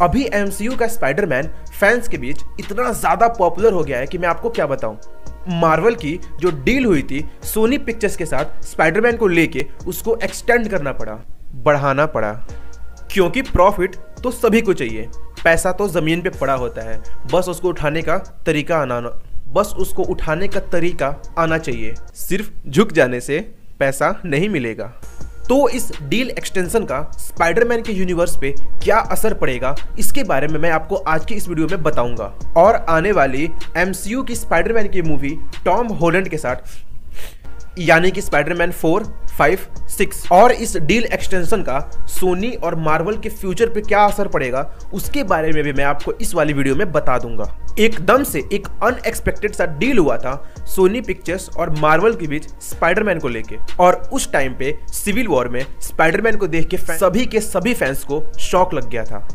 अभी एमसीयू का Spiderman fans के बीच इतना ज्यादा पॉपुलर हो गया है कि मैं आपको क्या बताऊं। मार्वल की जो डील हुई थी सोनी पिक्चर्स के साथ स्पाइडरमैन को लेके उसको एक्सटेंड करना पड़ा, बढ़ाना पड़ा, क्योंकि प्रॉफिट तो सभी को चाहिए। पैसा तो जमीन पे पड़ा होता है, बस उसको उठाने का तरीका आना चाहिए। सिर्फ झुक जाने से पैसा नहीं मिलेगा। तो इस डील एक्सटेंशन का स्पाइडरमैन के यूनिवर्स पे क्या असर पड़ेगा, इसके बारे में मैं आपको आज की इस वीडियो में बताऊंगा। और आने वाली एमसीयू की स्पाइडरमैन की मूवी टॉम हॉलैंड के साथ, यानी कि स्पाइडरमैन 4, 5, 6 और इस डील एक्सटेंशन का सोनी और मार्वल के फ्यूचर पे क्या असर पड़ेगा, उसके बारे में भी मैं आपको इस वाली वीडियो में बता दूंगा। एकदम से एक अनएक्सपेक्टेड सा डील हुआ था सोनी पिक्चर्स और मार्वल के बीच स्पाइडरमैन को लेके, और उस टाइम पे सिविल वॉर में स्पाइडरमैन को देख के सभी के सभी फैंस को शॉक लग गया था।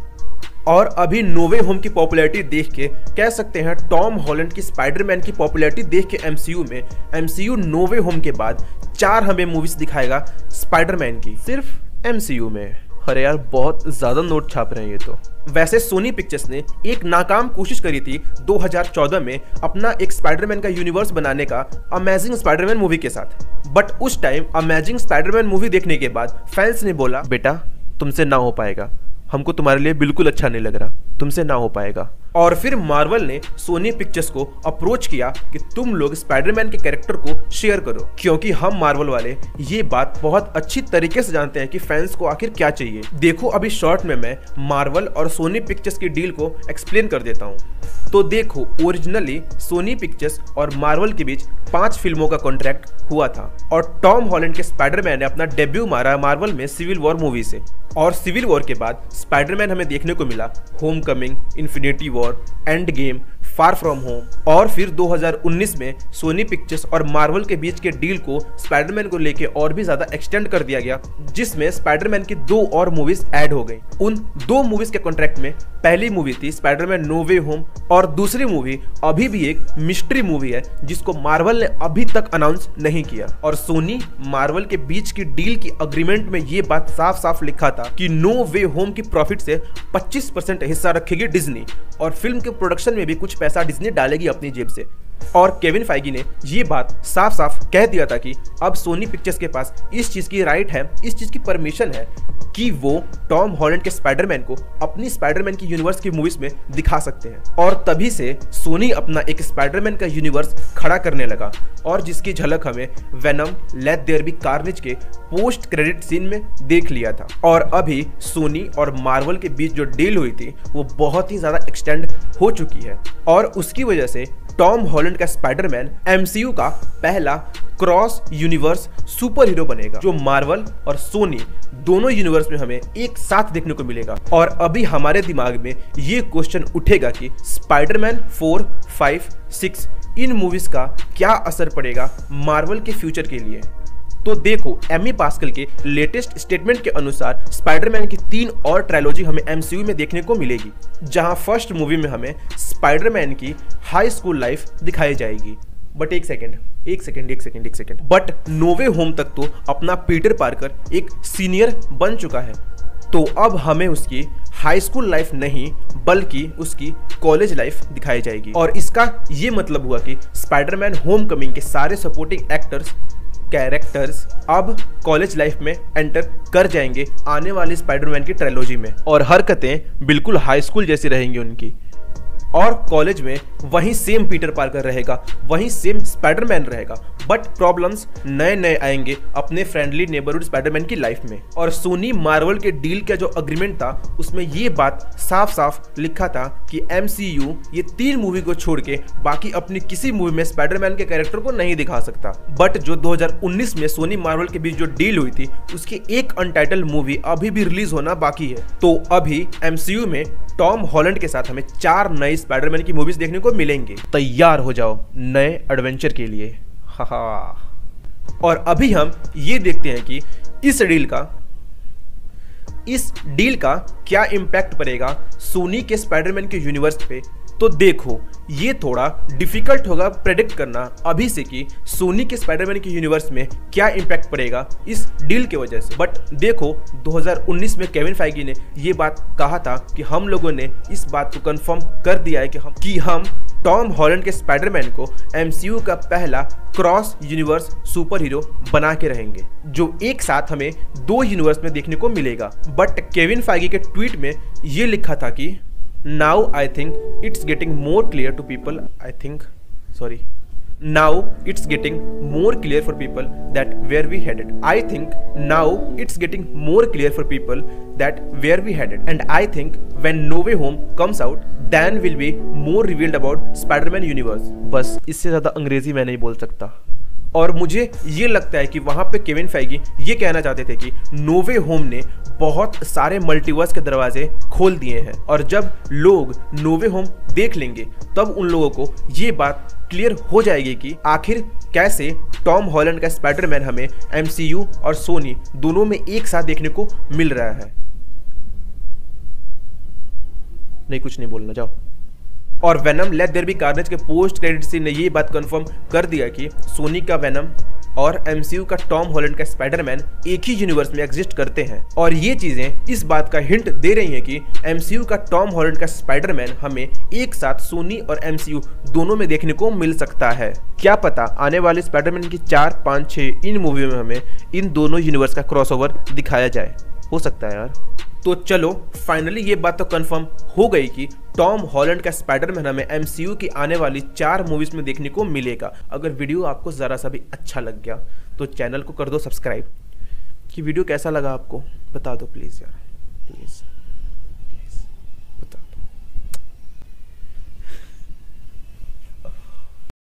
और अभी नो वे होम की पॉपुलैरिटी देख के कह सकते हैं टॉम हॉलैंड की स्पाइडरमैन की पॉपुलैरिटी देख के एमसीयू नो वे होम के बाद 4 हमें मूवीज दिखाएगा स्पाइडरमैन की, सिर्फ एमसीयू में। अरे यार, बहुत ज्यादा नोट छाप रहे हैं ये तो। वैसे सोनी पिक्चर्स ने एक नाकाम कोशिश करी थी 2014 में अपना एक स्पाइडरमैन का यूनिवर्स बनाने का अमेजिंग स्पाइडरमैन मूवी के साथ, बट उस टाइम अमेजिंग स्पाइडरमैन मूवी देखने के बाद फैंस ने बोला, बेटा तुमसे ना हो पाएगा, हमको तुम्हारे लिए बिल्कुल अच्छा नहीं लग रहा, तुमसे ना हो पाएगा। और फिर मार्वल ने सोनी पिक्चर्स को अप्रोच किया कि तुम लोग स्पाइडरमैन के कैरेक्टर को शेयर करो, क्योंकि हम मार्वल वाले ये बात बहुत अच्छी तरीके से जानते हैं कि फैंस को आखिर क्या चाहिए। देखो, अभी शॉर्ट में मैं मार्वल और सोनी पिक्चर्स की डील को एक्सप्लेन कर देता हूँ। तो देखो, ओरिजिनली सोनी पिक्चर्स और मार्वल के बीच 5 फिल्मों का कॉन्ट्रैक्ट हुआ था, और टॉम हॉलैंड के स्पाइडरमैन ने अपना डेब्यू मारा मार्वल में सिविल वॉर मूवी से। और सिविल वॉर के बाद स्पाइडरमैन हमें देखने को मिला home coming, infinity war, end game, far from home. और फिर 2019 में सोनी पिक्चर्स और मार्वल के बीच के डील को स्पाइडरमैन को लेके और भी ज्यादा एक्सटेंड कर दिया गया, जिसमें स्पाइडरमैन की 2 और मूवीज ऐड हो गई। उन 2 मूवीज के कॉन्ट्रैक्ट में पहली मूवी थी स्पाइडरमैन नो वे होम, और दूसरी मूवी अभी भी एक मिस्ट्री मूवी है जिसको मार्वल ने अभी तक अनाउंस नहीं किया। और सोनी मार्वल के बीच की डील की अग्रीमेंट में ये बात साफ साफ लिखा था कि नो वे होम की प्रॉफिट से 25% हिस्सा रखेगी डिज्नी, और फिल्म के प्रोडक्शन में भी कुछ पैसा डिज्नी डालेगी अपनी जेब से। और केविन फाइगी ने ये बात साफ साफ कह दिया था कि अब सोनी पिक्चर्स के पास इस चीज की राइट है, इस चीज की परमिशन है कि वो टॉम हॉलैंड के स्पाइडरमैन को अपनी स्पाइडरमैन की यूनिवर्स की मूवीज में दिखा सकते हैं। और तभी से सोनी अपना एक स्पाइडरमैन का यूनिवर्स खड़ा करने लगा, और जिसकी झलक हमें Venom let there be Carnage के पोस्ट क्रेडिट सीन में देख लिया था। और अभी सोनी और मार्वल के बीच जो डील हुई थी वो बहुत ही ज्यादा एक्सटेंड हो चुकी है, और उसकी वजह से टॉम हॉलैंड का स्पाइडरमैन एमसीयू का पहला क्रॉस यूनिवर्स सुपर हीरो बनेगा, जो मार्वल और सोनी दोनों यूनिवर्स में हमें एक साथ देखने को मिलेगा। और अभी हमारे दिमाग में ये क्वेश्चन उठेगा कि स्पाइडरमैन 4, 5, 6 इन मूवीज का क्या असर पड़ेगा मार्वल के फ्यूचर के लिए। तो देखो, एमी पास्कल के लेटेस्ट स्टेटमेंट के अनुसार स्पाइडरमैन की 3 और ट्रायलॉजी हमें एमसीयू में देखने को मिलेगी, जहां फर्स्ट मूवी में हमें स्पाइडरमैन की हाई स्कूल लाइफ दिखाई जाएगी। बट एक second, but no way home तक तो अपना पीटर पार्कर एक सीनियर बन चुका है, तो अब हमें उसकी हाई स्कूल लाइफ नहीं बल्कि उसकी कॉलेज लाइफ दिखाई जाएगी। और इसका ये मतलब हुआ कि स्पाइडरमैन होम कमिंग के सारे सपोर्टिंग कैरेक्टर्स अब कॉलेज लाइफ में एंटर कर जाएंगे आने वाली स्पाइडरमैन की ट्रायलॉजी में, और हरकतें बिल्कुल हाई स्कूल जैसी रहेंगी उनकी। और कॉलेज में वही सेम पीटर पार्कर रहेगा, वही सेम स्पाइडरमैन रहेगा, बट प्रॉब्लम्स नए नए आएंगे अपने फ्रेंडली नेबरहुड स्पाइडरमैन की लाइफ में। और सोनी मार्वल के डील का जो अग्रीमेंट था उसमें ये बात साफ साफ लिखा था कि एमसीयू ये 3 मूवी को छोड़ के बाकी अपनी किसी मूवी में स्पाइडरमैन के कैरेक्टर को नहीं दिखा सकता। बट जो 2019 में सोनी मार्वल के बीच जो डील हुई थी उसकी एक अनटाइटल्ड मूवी अभी भी रिलीज होना बाकी है। तो अभी एमसीयू में टॉम हॉलैंड के साथ हमें 4 नई स्पाइडरमैन की मूवीज देखने को मिलेंगी। तैयार हो जाओ नए एडवेंचर के लिए। और अभी हम ये देखते हैं कि इस डील का क्या इम्पैक्ट पड़ेगा सोनी के स्पाइडरमैन के यूनिवर्स पे तो देखो, ये थोड़ा डिफिकल्ट होगा प्रेडिक्ट करना अभी से कि सोनी के स्पाइडरमैन के यूनिवर्स में क्या इम्पैक्ट पड़ेगा इस डील के वजह से। बट देखो, 2019 में केविन फाइगी ने ये बात कहा था कि हम लोगों ने इस बात को कंफर्म कर दिया है कि हम टॉम हॉलैंड के स्पाइडरमैन को एमसीयू का पहला क्रॉस यूनिवर्स सुपर हीरो बना के रहेंगे, जो एक साथ हमें 2 यूनिवर्स में देखने को मिलेगा। बट केविन फाइगी के ट्वीट में ये लिखा था कि Now I think it's getting more clear to people. Now it's getting more clear for people that where we headed. I think now it's getting more clear for people that where we headed. And I think when No Way Home comes out, then will be more revealed about Spider-Man universe. बस इससे ज़्यादा अंग्रेजी मैं नहीं बोल सकता। और मुझे ये लगता है कि वहाँ पे केविन फाइगी ये कहना चाहते थे कि नो वे होम ने बहुत सारे मल्टीवर्स के दरवाजे खोल दिए हैं, और जब लोग नो वे होम देख लेंगे तब उन लोगों को ये बात क्लियर हो जाएगी कि आखिर कैसे टॉम हॉलैंड का स्पाइडरमैन हमें एमसीयू और सोनी दोनों में एक साथ देखने को मिल रहा है। नहीं, कुछ नहीं बोलना, जाओ। और Venom let there be Carnage के पोस्ट क्रेडिट सीन ने ये बात कंफर्म कर दिया कि सोनी का वेनम और एमसीयू का टॉम हॉलैंड का स्पाइडरमैन एक ही यूनिवर्स में एग्जिस्ट करते हैं। और ये चीजें इस बात का हिंट दे रही हैं कि एमसीयू का टॉम हॉलैंड का स्पाइडरमैन हमें एक साथ सोनी और एमसीयू दोनों में देखने को मिल सकता है। क्या पता आने वाले स्पाइडरमैन की 4, 5, 6 इन मूवी में हमें इन दोनों यूनिवर्स का क्रॉसओवर दिखाया जाए, हो सकता है यार। तो चलो, फाइनली ये बात तो कंफर्म हो गई कि टॉम हॉलैंड का स्पाइडरमैन हमें एमसीयू की आने वाली 4 मूवीज में देखने को मिलेगा। अगर वीडियो आपको ज़रा सा भी अच्छा लग गया तो चैनल को कर दो सब्सक्राइब। कि वीडियो कैसा लगा आपको बता दो प्लीज़ यार, प्लीज़।